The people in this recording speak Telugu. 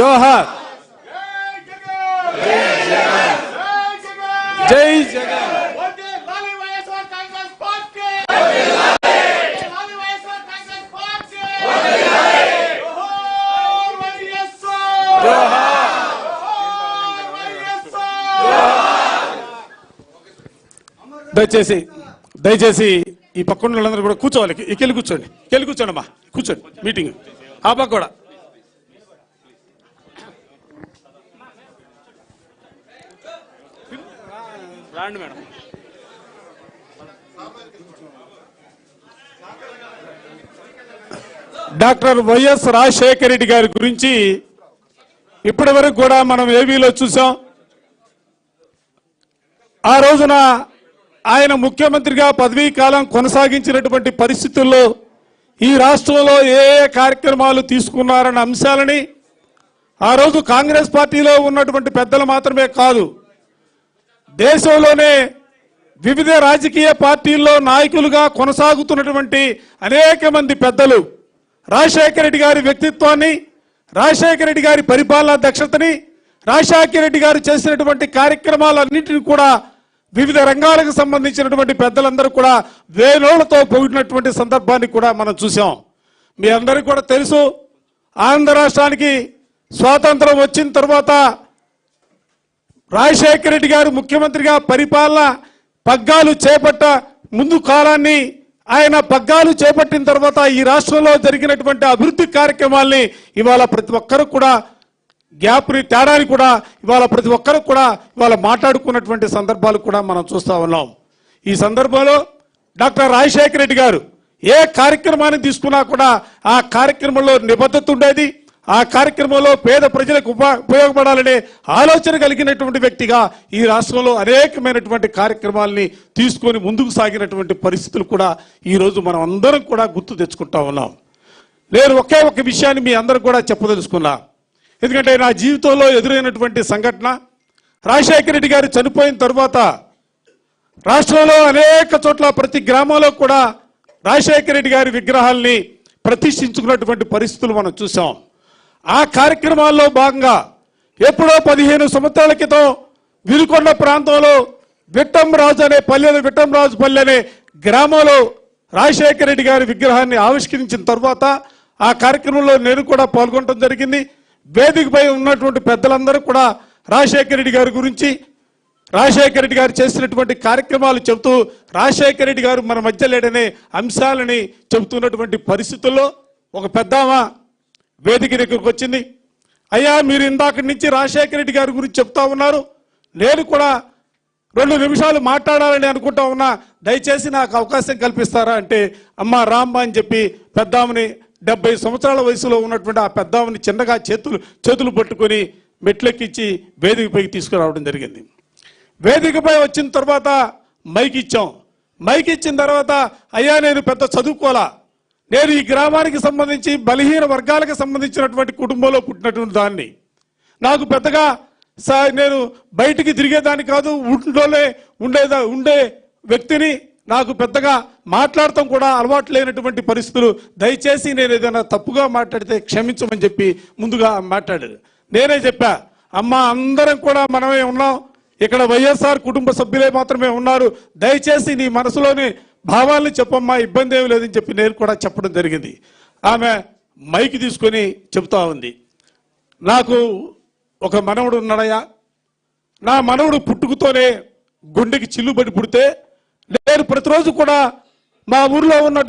జోహార్ జై జగన్ దయచేసి ఈ పక్కన వాళ్ళందరూ కూడా కూర్చోవాలి. ఇకెళ్ళి కూర్చోండి అమ్మా, కూర్చోండి. మీటింగ్ ఆ పక్క కూడా రాండి madam. Doctor YS Rajasekhara Reddy గారి గురించి ఇప్పటి వరకు కూడా మనం ఏబీలో చూసాం. ఆ రోజున ఆయన ముఖ్యమంత్రిగా పదవీ కాలం కొనసాగించినటువంటి పరిస్థితుల్లో ఈ రాష్ట్రంలో ఏ కార్యక్రమాలు తీసుకున్నారన్న అంశాలని ఆ రోజు కాంగ్రెస్ పార్టీలో ఉన్నటువంటి పెద్దలు మాత్రమే కాదు, దేశంలోనే వివిధ రాజకీయ పార్టీల్లో నాయకులుగా కొనసాగుతున్నటువంటి అనేక మంది పెద్దలు రాజశేఖర రెడ్డి గారి వ్యక్తిత్వాన్ని, రాజశేఖర రెడ్డి గారి పరిపాలనా దక్షతని, రాజశేఖర రెడ్డి గారు చేసినటువంటి కార్యక్రమాలన్నింటినీ కూడా వివిధ రంగాలకు సంబంధించినటువంటి పెద్దలందరూ కూడా వేనోళ్లతో పొగిడినటువంటి సందర్భాన్ని కూడా మనం చూసాం. మీ అందరికీ కూడా తెలుసు, ఆంధ్ర రాష్ట్రానికి స్వాతంత్రం వచ్చిన తర్వాత రాజశేఖర రెడ్డి గారు ముఖ్యమంత్రిగా పరిపాలన పగ్గాలు ముందు కాలాన్ని ఆయన పగ్గాలు చేపట్టిన తర్వాత ఈ రాష్ట్రంలో జరిగినటువంటి అభివృద్ధి కార్యక్రమాల్ని ఇవాళ ప్రతి ఒక్కరు కూడా గ్యాప్ని తేడాని కూడా ఇవాళ ప్రతి ఒక్కరు కూడా ఇవాళ మాట్లాడుకున్నటువంటి సందర్భాలు కూడా మనం చూస్తూ ఉన్నాం. ఈ సందర్భంలో డాక్టర్ రాజశేఖర రెడ్డి గారు ఏ కార్యక్రమాన్ని తీసుకున్నా కూడా ఆ కార్యక్రమంలో నిబద్ధత ఉండేది, ఆ కార్యక్రమంలో పేద ప్రజలకు ఉపయోగపడాలనే ఆలోచన కలిగినటువంటి వ్యక్తిగా ఈ రాష్ట్రంలో అనేకమైనటువంటి కార్యక్రమాలని తీసుకొని ముందుకు సాగినటువంటి పరిస్థితులు కూడా ఈరోజు మనం అందరం కూడా గుర్తు తెచ్చుకుంటా ఉన్నాం. నేను ఒకే ఒక విషయాన్ని మీ అందరూ కూడా చెప్పదలుచుకున్నా. ఎందుకంటే నా జీవితంలో ఎదురైనటువంటి సంఘటన, రాజశేఖర రెడ్డి గారు చనిపోయిన తర్వాత రాష్ట్రంలో అనేక చోట్ల ప్రతి గ్రామంలో కూడా రాజశేఖర రెడ్డి గారి విగ్రహాల్ని ప్రతిష్ఠించుకున్నటువంటి పరిస్థితులు మనం చూసాం. ఆ కార్యక్రమాల్లో భాగంగా ఎప్పుడో 15 సంవత్సరాల క్రితం వినుకొండ ప్రాంతంలో విట్టంరాజు పల్లె అనే గ్రామంలో రాజశేఖర రెడ్డి గారి విగ్రహాన్ని ఆవిష్కరించిన తర్వాత ఆ కార్యక్రమంలో నేను కూడా పాల్గొనడం జరిగింది. వేదికపై ఉన్నటువంటి పెద్దలందరూ కూడా రాజశేఖర రెడ్డి గారి గురించి, రాజశేఖర రెడ్డి గారు చేసినటువంటి కార్యక్రమాలు చెబుతూ రాజశేఖర రెడ్డి గారు మన మధ్య లేడనే అంశాలని చెబుతున్నటువంటి పరిస్థితుల్లో ఒక పెద్దామ వేదిక దగ్గరకు వచ్చింది. అయ్యా, మీరు ఇందాక నుంచి రాజశేఖర రెడ్డి గారి గురించి చెప్తా ఉన్నారు, నేను కూడా 2 నిమిషాలు మాట్లాడాలని అనుకుంటా ఉన్నా, దయచేసి నాకు అవకాశం కల్పిస్తారా అంటే, అమ్మ రామ్మ అని చెప్పి పెద్దామని 70 సంవత్సరాల వయసులో ఉన్నటువంటి ఆ పెద్దామని చిన్నగా చేతులు పట్టుకొని మెట్లెక్కించి వేదికపైకి తీసుకురావడం జరిగింది. వేదికపై వచ్చిన తర్వాత మైక్ ఇచ్చాం. మైక్ ఇచ్చిన తర్వాత, అయ్యా నేను పెద్ద చదువుకోలా, నేను ఈ గ్రామానికి సంబంధించి బలహీన వర్గాలకు సంబంధించినటువంటి కుటుంబంలో పుట్టినటువంటి దాన్ని, నాకు పెద్దగా నేను బయటికి తిరిగేదాన్ని కాదు, ఉండే వ్యక్తిని, నాకు పెద్దగా మాట్లాడటం కూడా అలవాటు లేనటువంటి పరిస్థితులు, దయచేసి నేను ఏదైనా తప్పుగా మాట్లాడితే క్షమించమని చెప్పి ముందుగా మాట్లాడారు. నేనే చెప్పా, అమ్మ అందరం కూడా మనమే ఉన్నాం, ఇక్కడ వైఎస్ఆర్ కుటుంబ సభ్యులే మాత్రమే ఉన్నారు, దయచేసి నీ మనసులోని భావాల్ని చెప్పమ్మా, ఇబ్బంది ఏమి లేదని చెప్పి నేను కూడా చెప్పడం జరిగింది. ఆమె మైక్ తీసుకొని చెబుతా ఉంది, నాకు ఒక మనవడు ఉన్నాడయ్యా, నా మనవడు పుట్టుకతోనే గుండెకి చిల్లుబడి పుడితే నేను ప్రతిరోజు కూడా మా ఊర్లో ఉన్నటువంటి